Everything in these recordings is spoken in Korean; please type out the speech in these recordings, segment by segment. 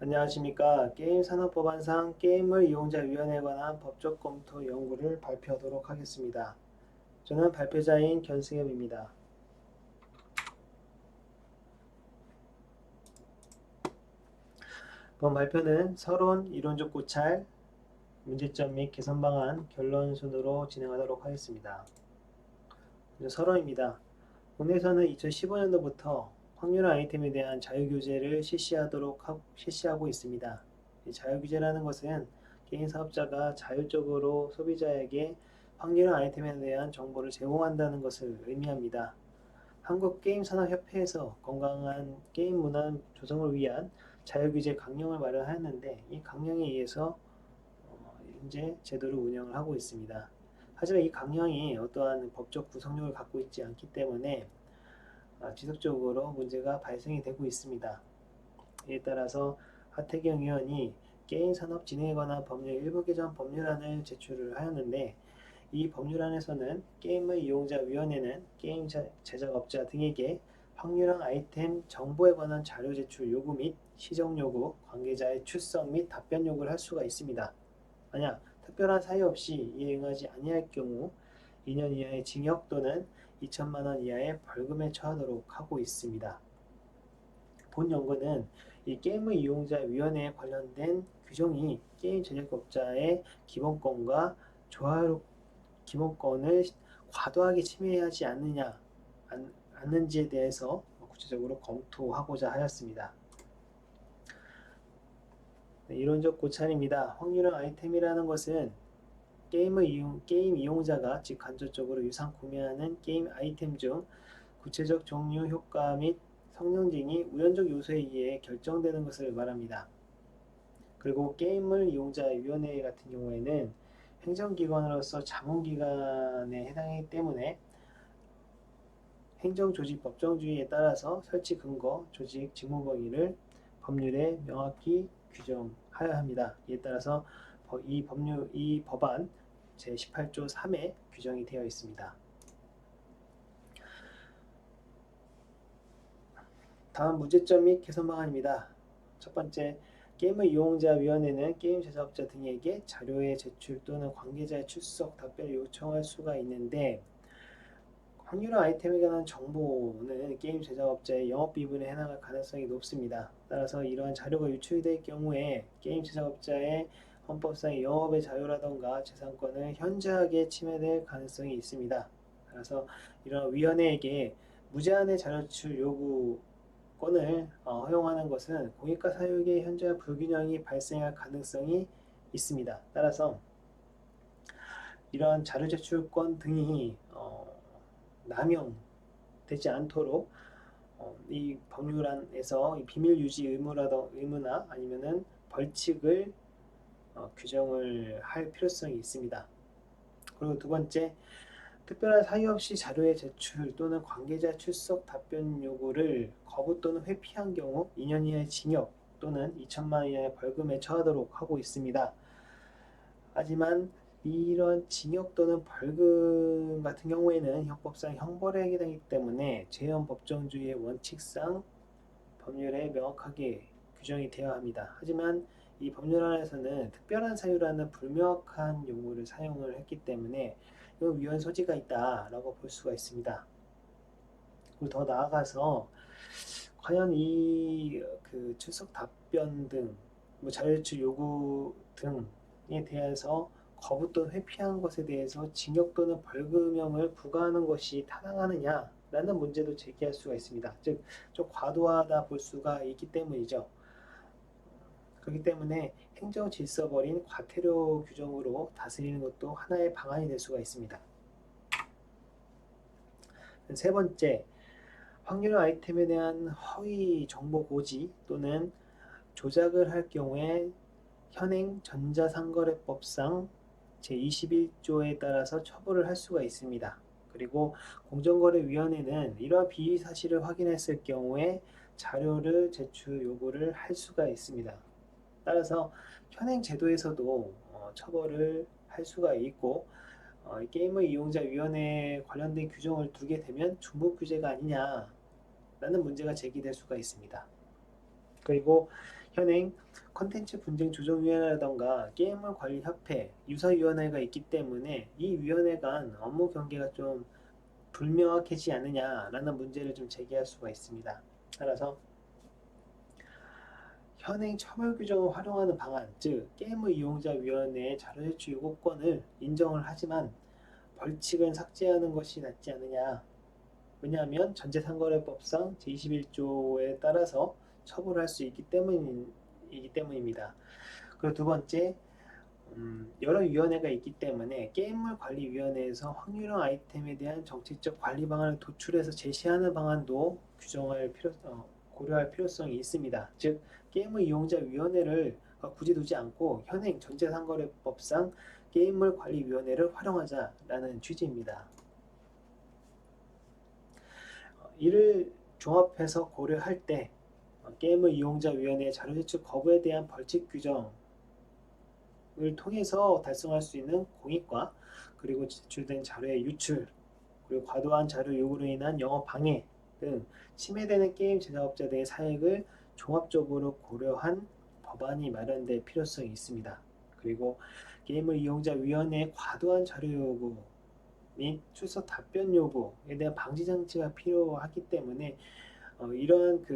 안녕하십니까. 게임산업법안상 게임을 이용자위원회에 관한 법적 검토 연구를 발표하도록 하겠습니다. 저는 발표자인 견승엽입니다. 이번 발표는 서론, 이론적 고찰, 문제점 및 개선 방안, 결론 순으로 진행하도록 하겠습니다. 먼저 서론입니다. 국내에서는 2015년도부터 확률화 아이템에 대한 자유규제를 실시하고 있습니다. 자유규제라는 것은 개인 사업자가 자율적으로 소비자에게 확률화 아이템에 대한 정보를 제공한다는 것을 의미합니다. 한국게임산업협회에서 건강한 게임 문화 조성을 위한 자유규제 강령을 마련하였는데 이 강령에 의해서 현재 제도를 운영을 하고 있습니다. 하지만 이 강령이 어떠한 법적 구성력을 갖고 있지 않기 때문에 지속적으로 문제가 발생이 되고 있습니다. 이에 따라서 하태경 의원이 게임산업 진흥에 관한 법률 일부 개정 법률안을 제출을 하였는데 이 법률안에서는 게임의 이용자위원회는 게임 제작업자 등에게 확률형 아이템 정보에 관한 자료 제출 요구 및 시정 요구, 관계자의 출석 및 답변 요구를 할 수가 있습니다. 만약 특별한 사유 없이 이에 응하지 아니할 경우 2년 이하의 징역 또는 2천만 원 이하의 벌금에 처하도록 하고 있습니다. 본 연구는 이 게임의 이용자 위원회에 관련된 규정이 게임 제작업자의 기본권과 조화로 기본권을 과도하게 침해하지 않는지에 대해서 구체적으로 검토하고자 하였습니다. 이론적 고찰입니다. 확률형 아이템이라는 것은 게임 이용자가 즉 간접적으로 유상 구매하는 게임 아이템 중 구체적 종류, 효과 및 성능 등이 우연적 요소에 의해 결정되는 것을 말합니다. 그리고 게임을 이용자위원회 같은 경우에는 행정기관으로서 자문기관에 해당하기 때문에 행정조직 법정주의에 따라서 설치 근거, 조직, 직무 범위를 법률에 명확히 규정하여야 합니다. 이에 따라서 이 법안 제18조 3에 규정이 되어 있습니다. 다음 문제점 및 개선 방안입니다. 첫 번째, 게임의 이용자위원회는 게임 제작자 등에게 자료의 제출 또는 관계자의 출석, 답변을 요청할 수가 있는데 확률화 아이템에 관한 정보는 게임 제작업자의 영업비밀에 해당할 가능성이 높습니다. 따라서 이러한 자료가 유출이 될 경우에 게임 제작업자의 헌법상의 영업의 자유라던가 재산권을 현저하게 침해될 가능성이 있습니다. 따라서 이런 위원회에게 무제한의 자료 제출 요구권을 허용하는 것은 공익과 사육의 현저한 불균형이 발생할 가능성이 있습니다. 따라서 이러한 자료 제출권 등이 남용되지 않도록 이 법률안에서 이 비밀 유지 의무나 아니면은 벌칙을 규정을 할 필요성이 있습니다. 그리고 두 번째, 특별한 사유 없이 자료의 제출 또는 관계자 출석 답변 요구를 거부 또는 회피한 경우 2년 이하의 징역 또는 2천만 원 이하의 벌금에 처하도록 하고 있습니다. 하지만 이런 징역 또는 벌금 같은 경우에는 형법상 형벌에 해당하기 때문에 재현 법정주의의 원칙상 법률에 명확하게 규정이 되어야 합니다. 하지만 이 법률안에서는 특별한 사유라는 불명확한 용어를 사용을 했기 때문에 이건 위헌 소지가 있다라고 볼 수가 있습니다. 그리고 더 나아가서 과연 이 출석 답변 등 자료 제출 요구 등에 대해서 거부 또는 회피한 것에 대해서 징역 또는 벌금형을 부과하는 것이 타당하느냐라는 문제도 제기할 수가 있습니다. 즉, 좀 과도하다 볼 수가 있기 때문이죠. 그렇기 때문에 행정 질서 버린 과태료 규정으로 다스리는 것도 하나의 방안이 될 수가 있습니다. 세 번째, 확률 아이템에 대한 허위 정보 고지 또는 조작을 할 경우에 현행 전자상거래법상 제21조에 따라서 처벌을 할 수가 있습니다. 그리고 공정거래위원회는 이러한 비위 사실을 확인했을 경우에 자료를 제출 요구를 할 수가 있습니다. 따라서 현행 제도에서도 처벌을 할 수가 있고 게임의 이용자위원회에 관련된 규정을 두게 되면 중복 규제가 아니냐라는 문제가 제기될 수가 있습니다. 그리고 현행 콘텐츠 분쟁 조정위원회라던가 게임물 관리 협회, 유사위원회가 있기 때문에 이 위원회 간 업무 경계가 좀 불명확하지 않느냐라는 문제를 좀 제기할 수가 있습니다. 따라서 현행 처벌 규정을 활용하는 방안, 즉 게임의 이용자 위원회의 자료 제출 요구권을 인정을 하지만 벌칙은 삭제하는 것이 낫지 않느냐. 왜냐하면 전제상거래법상 제21조에 따라서 처벌할 수 있기 때문입니다. 그리고 두 번째, 여러 위원회가 있기 때문에 게임물 관리위원회에서 확률형 아이템에 대한 정책적 관리 방안을 도출해서 제시하는 방안도 고려할 필요성이 있습니다. 즉 게임물 이용자 위원회를 굳이 두지 않고 현행 전제상거래법상 게임물 관리위원회를 활용하자라는 취지입니다. 이를 종합해서 고려할 때 게임물 이용자 위원회 자료 제출 거부에 대한 벌칙 규정을 통해서 달성할 수 있는 공익과 그리고 제출된 자료의 유출 그리고 과도한 자료 요구로 인한 영업 방해 등 침해되는 게임 제작업자들의 사익을 종합적으로 고려한 법안이 마련될 필요성이 있습니다. 그리고 게임을 이용자 위원회의 과도한 자료 요구 및 출석 답변 요구에 대한 방지 장치가 필요하기 때문에 이러한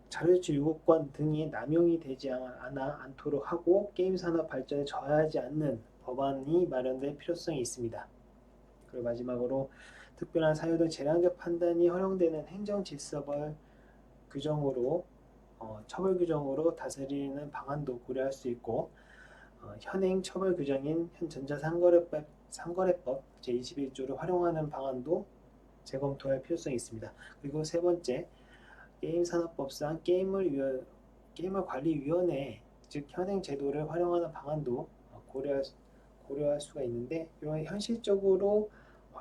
자료 제출 요구권 등이 남용이 되지 않도록 하고 게임 산업 발전에 저하하지 않는 법안이 마련될 필요성이 있습니다. 그리고 마지막으로 특별한 사유 등 재량적 판단이 허용되는 행정 질서벌 규정으로 처벌 규정으로 다스리는 방안도 고려할 수 있고 현행 처벌 규정인 현 전자상거래법 제21조를 활용하는 방안도 재검토할 필요성이 있습니다. 그리고 세 번째, 게임산업법상 게임을 관리위원회 즉 현행 제도를 활용하는 방안도 고려할 수가 있는데 이런 현실적으로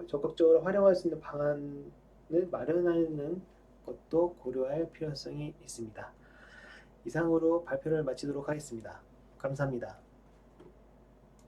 적극적으로 활용할 수 있는 방안을 마련하는 것도 고려할 필요성이 있습니다. 이상으로 발표를 마치도록 하겠습니다. 감사합니다.